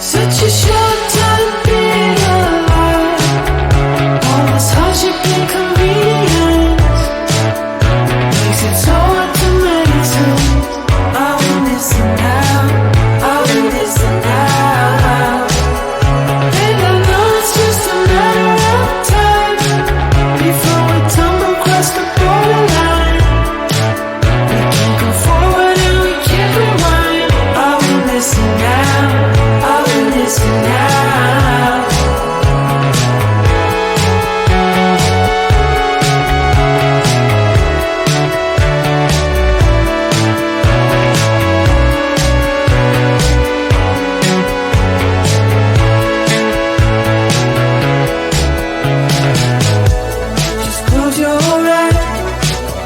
Such a short time being alive, all this hardship and convenience makes it so hard to make sense. Are we missing out? Are we missing out? And I know it's just a matter of time before we tumble across the borderline. We can't go forward and we can't rewind. Are we missing out? Are we missing out? Just close your eyes.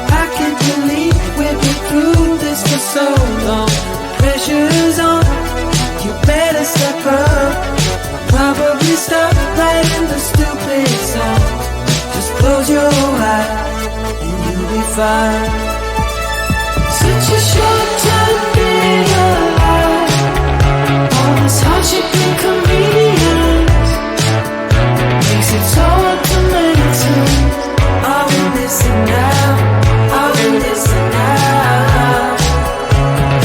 I can't believe we've been through this for so long. Pressure's on. You better step up. Probably stop writing the stupid songs. Just close your eyes and you'll be fine. Such a short time being alive, all this hardship and convenience makes it so hard to make sense. Are we missing out? Are we missing out?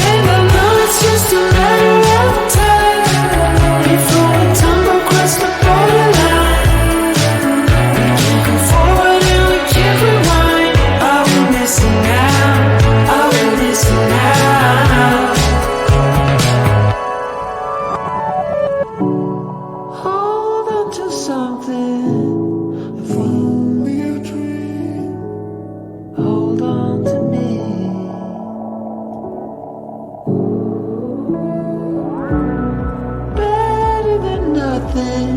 And I know it's just a matter of time before we tumble across the borderline. We can't go forward and we can't rewind. Are we missing out? Are we missing out? Hold on to something, if only a dream. Hold on to me. Better than nothing,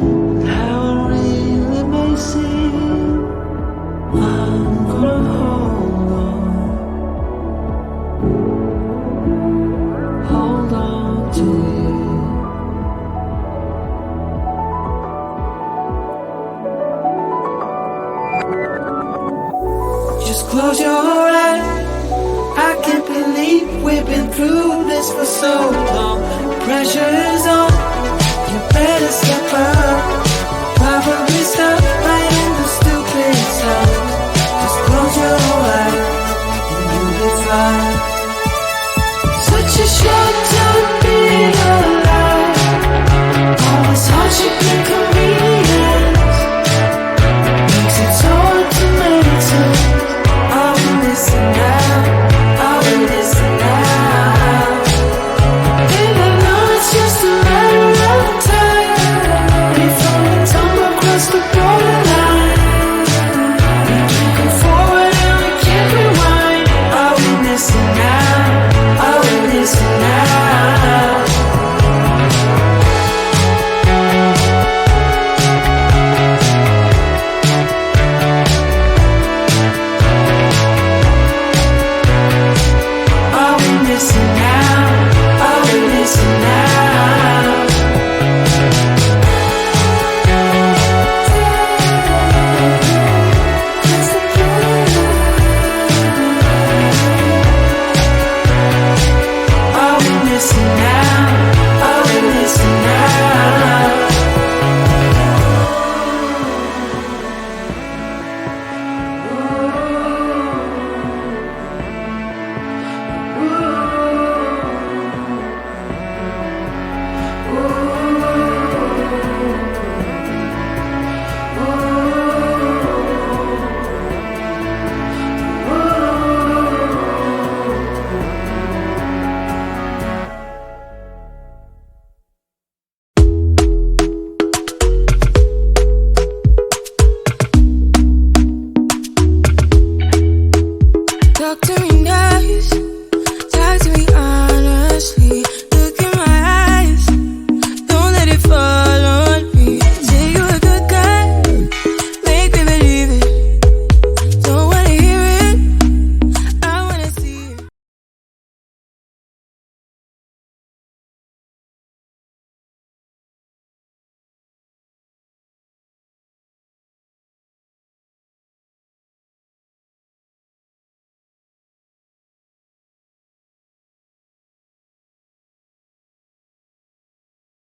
how it really may seem. I'm gonna hold on to you. Just close your eyes. I can't believe we've been through this for so long. Pressure is on.